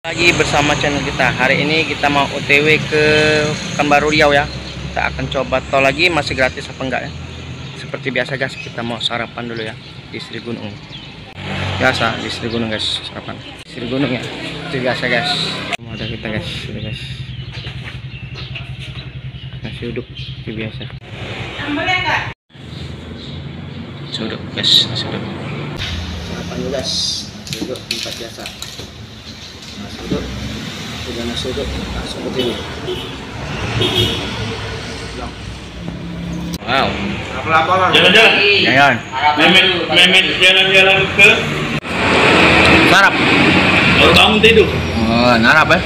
Lagi bersama channel kita. Hari ini kita mau OTW ke Pekanbaru Riau ya. Kita akan coba tol lagi, masih gratis apa enggak ya. Seperti biasa guys, kita mau sarapan dulu ya di Sri Gunung. Biasa di Sri Gunung guys, sarapan Sri Gunung ya. Itu biasa guys. Ada kita guys, sudah guys. Nasi uduk itu biasa. Nasi uduk guys, nasi uduk. Sarapan dulu guys, nasi uduk tempat biasa. Nasi uduk, sudah nasi uduk, langsung ke sini. Wow. Jalan-jalan. Jalan. Memet jalan-jalan ke Narap. baru bangun tidur. Oh, narap ya.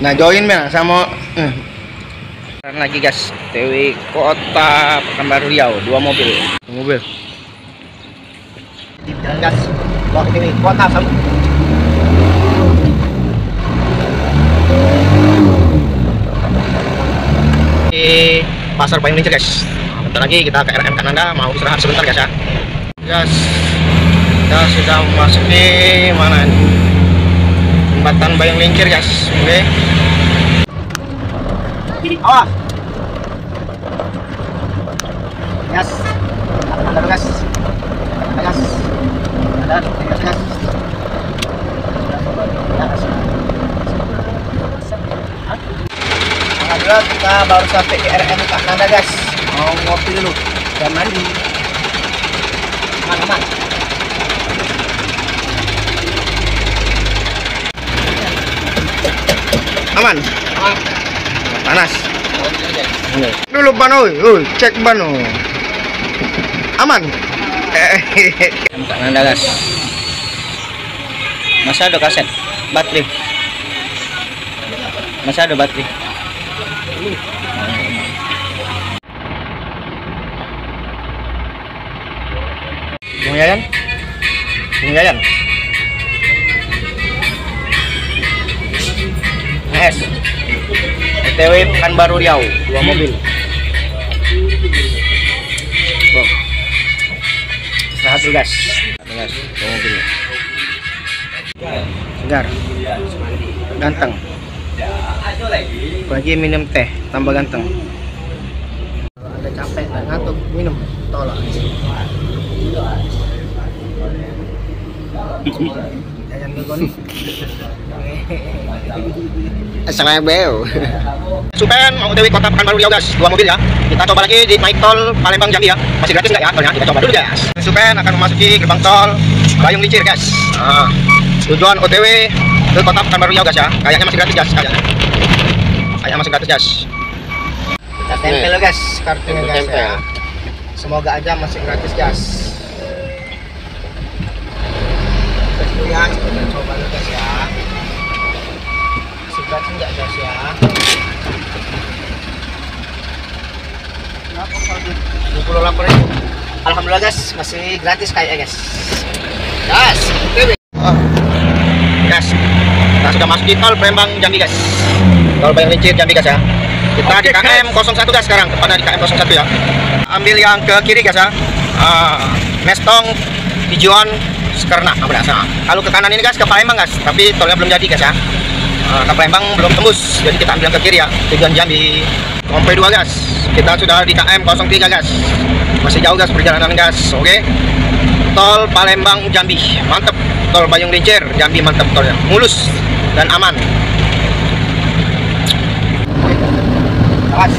Nah, join ya sama lagi guys. TW Kota Pekanbaru Riau, 2 mobil. Jalan gas. Bawa ini kota sama. Di Pasar Payung Lincir guys. Bentar lagi kita ke RM Kananda, mau istirahat sebentar guys ya. Guys, kita sudah masuk di mana ini? Jembatan Payung Lincir guys. Oke. Awas. Gas. Ada gas. Gas. Ada gas. Alhamdulillah kita baru sampai di RM Kananda guys. Mau ngopi dulu dan mandi. Aman. Aman. Panas. Dulu ban oi, cek ban oh. Aman. Kananda guys. Masih ada kaset baterai. Masih ada baterai. Bung Yayan. Yes. OTW Pekanbaru Riau, 2 mobil. Bom. Istirahat dulu guys. 2 mobil. Segar. Ganteng. Lagi minum teh, tambah ganteng. Ada capek dan ngantuk, minum tolak. Jangan ngegon. Assalamualaikum. Supen mau OTW Kota Pekanbaru Riau guys, 2 mobil ya. Kita coba lagi di naik tol Palembang Jambi ya. Masih gratis nggak ya tolnya? Kita coba dulu guys. Supen akan memasuki gerbang tol Payung Lincir guys. Tujuan OTW ke Kota Pekanbaru Riau guys ya. Kayaknya masih gratis guys. Kayaknya masih gratis guys. Kita tempel guys kartunya guys ya. Semoga aja masih gratis guys. Ya, kita coba dulu guys ya. Masih gratis enggak guys ya? 28.000. Alhamdulillah guys, masih gratis kayaknya guys. Guys, guys, kita sudah masuk di tol Palembang Jambi guys. Tol Payung Lincir Jambi guys ya. Kita di KM 01 guys sekarang, tepatnya di KM 01 ya. Ambil yang ke kiri guys ya. Mestong Tujuan Sekerna. Kalau ke kanan ini guys ke Palembang guys, tapi tolnya belum jadi guys ya. Ke Palembang belum tembus, jadi kita ambil yang ke kiri ya. Tujuan Jambi. Kompe 2 guys. Kita sudah di KM 03 guys. Masih jauh guys perjalanan guys. Oke. Tol Palembang Jambi. Mantep. Tol Payung Lincir Jambi mantep tolnya. Mulus dan aman. Awas.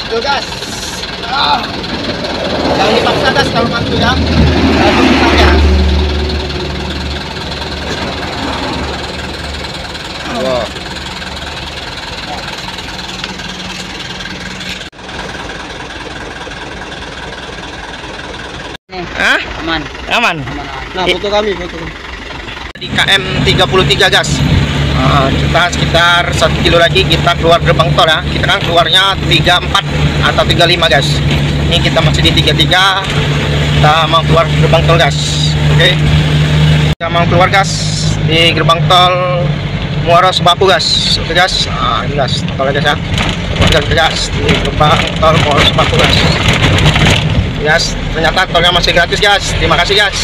Tuh gas. Jangan dipaksa gas kalau mati ya. Wow. Hah? Aman. Nah, foto kami. Di KM 33 gas. Kita sekitar 1 kilo lagi kita keluar gerbang tol ya. Kita kan keluarnya 34 atau 35 guys. Ini kita masih di 33. Kita mau keluar gerbang tol guys. Oke. Kita mau keluar guys di gerbang tol Muara Sebaku guys. Oke guys. Ini guys, tol guys ya. gas di gerbang tol Polres Batu guys. Gas, ternyata tolnya masih gratis guys. Terima kasih guys.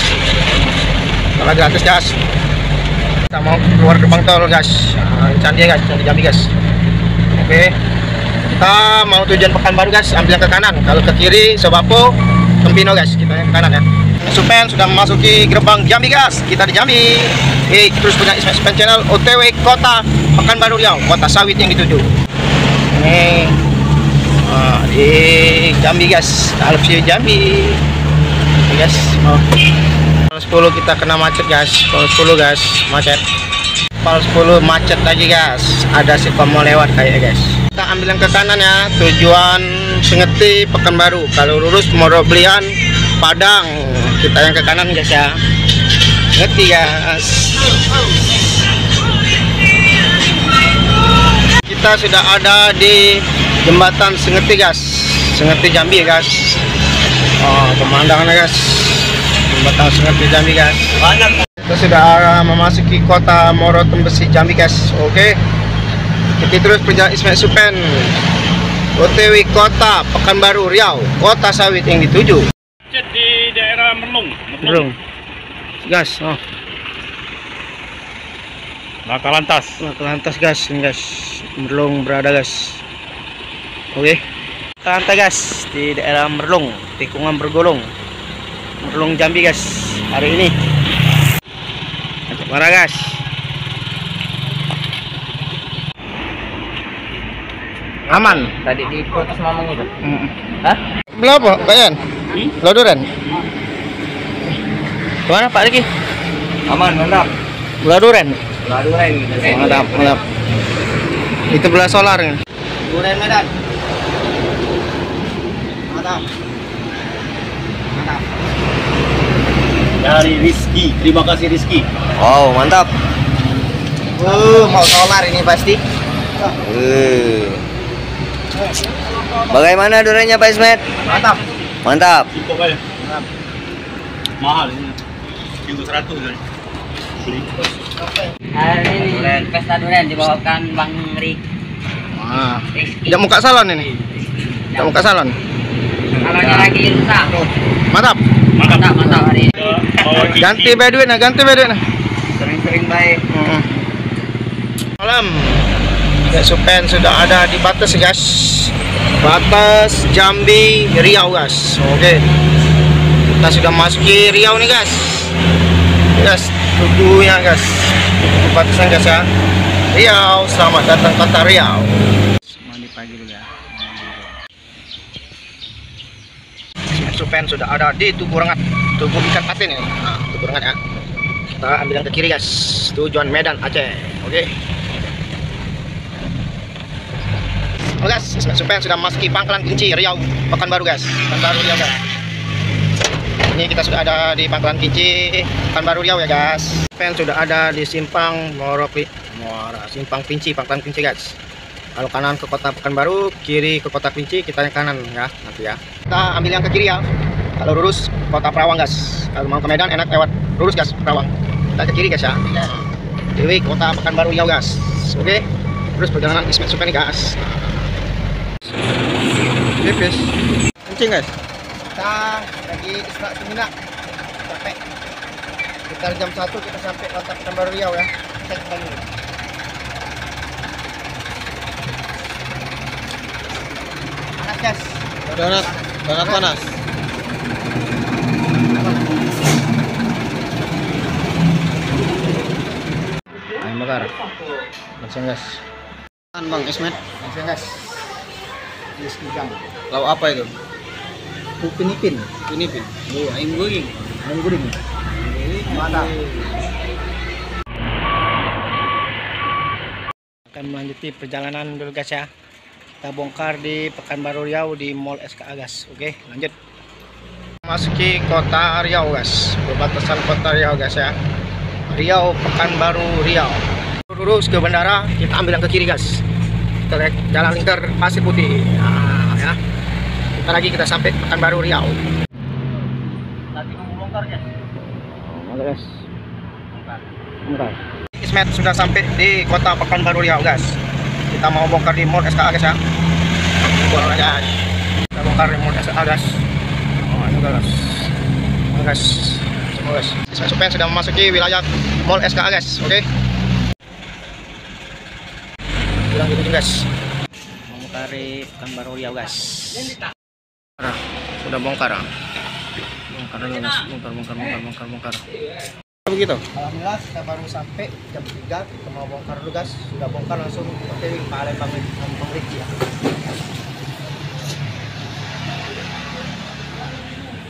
Tolnya gratis guys. Kita mau keluar gerbang tol guys. Candi guys, Candi Jambi guys. Oke. Kita mau tujuan Pekanbaru guys, ambil yang ke kanan. Kalau ke kiri Sobapo, Tempino guys. Kita yang ke kanan ya. Supen sudah memasuki gerbang Jambi guys. Kita di Jambi. Terus punya Ismail Supen channel OTW Kota Pekanbaru Riau, kota sawit yang dituju. Ini di Jambi guys, Alpsi Jambi guys. Pal 10 kita kena macet guys. Pal 10 guys macet. Pal 10 macet lagi guys. Ada si mau lewat kayaknya guys. Kita ambil yang ke kanan ya, tujuan Sengeti Pekanbaru. Kalau lurus Moroblian Padang, kita yang ke kanan guys ya. Sengeti guys. Kita sudah ada di jembatan Sengeti guys, Sengeti Jambi guys. Pemandangannya guys, jembatan Sengeti Jambi guys. Kita sudah memasuki kota Morotembesi Jambi guys. Oke, kita terus perjalanan Ismail Supen OTW Kota Pekanbaru Riau, kota sawit yang dituju. Di daerah Merlung Gas, Laka lantas guys, ini guys, Merlung berada guys. Oke, lantai guys di daerah Merlung, tikungan bergolong, Merlung Jambi guys. Hari ini marah guys. Aman. Tadi di protes ngomong itu. Hah? Berapa kalian? Lodoran. Kemana Pak Riki? Aman, mantap. Lodoran. Laduran gitu. Mantap, mantap. Itu belah solar kan? Duren Medan. Mantap. Mantap. dari Rizky. Terima kasih Rizky. Oh, mantap. Mau solar ini pasti. Bagaimana duranya Pak Ismet? Mantap. Mantap. Itu kayak mahal ini. 1.100 kan. Beli. Hari ini pesta durian dibawakan Bang Rik. Wah, tidak muka salon ini. Tidak muka salon. Salonnya lagi rusak. Mantap. Mantap hari ini. Ganti bayar duit nah, ganti bayar duit nah. Sering-sering baik. Malam. Ya, Supen sudah ada di batas guys. Batas Jambi Riau guys. Oke. Kita sudah masuki Riau nih guys. Guys, tujuhnya guys. Batasan guys ya. Riau, selamat datang kota Riau. Mandi pagi dulu ya. Supen sudah ada di Tugu Rengat, Tugu ikan patin ini. Nah, Tugu Rengat ya. Kita ambil yang ke kiri guys. Tujuan Medan Aceh. Oke. Oke guys, Supen sudah masuki Pangkalan Kinci Riau, Pekanbaru guys. Pekanbaru Riau guys. Ini kita sudah ada di Pangkalan Kinci, Pekanbaru Riau ya guys. Supen sudah ada di Simpang Simpang Kinci, Pangkalan Kinci guys. Kalau kanan ke kota Pekanbaru, kiri ke kota Kinci, kita yang kanan ya nanti ya. Kita ambil yang ke kiri ya. Kalau lurus kota Perawang guys. Kalau mau ke Medan enak lewat lurus guys Perawang. Kita ke kiri guys ya. Dewi kota Pekanbaru Riau guys. Oke. Terus perjalanan Ismet Supen guys. Tipis. Kencing guys. Kita lagi istirahat sejenak. Capek. Sekitar jam 1 kita sampai kota Pekanbaru Riau ya. Kita kembali. Panas guys. Donat panas. Ayam bakar. Langsung guys. Bang Ismet. Langsung guys. Lauk apa itu? Pinipin. Oh, ayam goreng. Mantap. Akan melanjuti perjalanan dulu guys ya. Kita bongkar di Pekanbaru Riau di Mall SKA guys. Oke, lanjut. Masuki kota Riau guys. Perbatasan kota Riau guys ya. Riau, Pekanbaru Riau. Lurus ke bandara, kita ambil yang ke kiri guys. Kita lihat jalan lingkar Pasir Putih. Nah, ya. Kita sampai Pekanbaru Riau. Lagi mau bongkar ya? Mantap guys. Bongkar. Ismet sudah sampai di kota Pekanbaru Riau guys. Kita mau bongkar di Mall SKA guys ya. jebol na guys. Kita bongkar yang mall SKA guys. Oh ini guys. Oh guys. Semua guys. Ismail Supen sudah memasuki wilayah mall SKA guys. Oke. Bilang gitu guys. Bongkari Pekanbaru Riau guys. Sudah bongkar. Bongkar dulu guys. Bongkar. Begitu. Alhamdulillah kita baru sampai jam 3, kita mau bongkar dulu guys. Sudah bongkar langsung pakai Palembang Riki ya.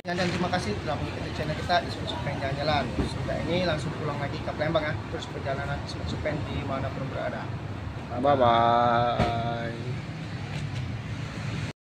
Dan terima kasih telah mengikuti channel kita Ismail Supen Jalan-Jalan. Sudah ini langsung pulang lagi ke Palembang ya. Terus perjalanan Ismail Supen dimanapun berada. Bye bye.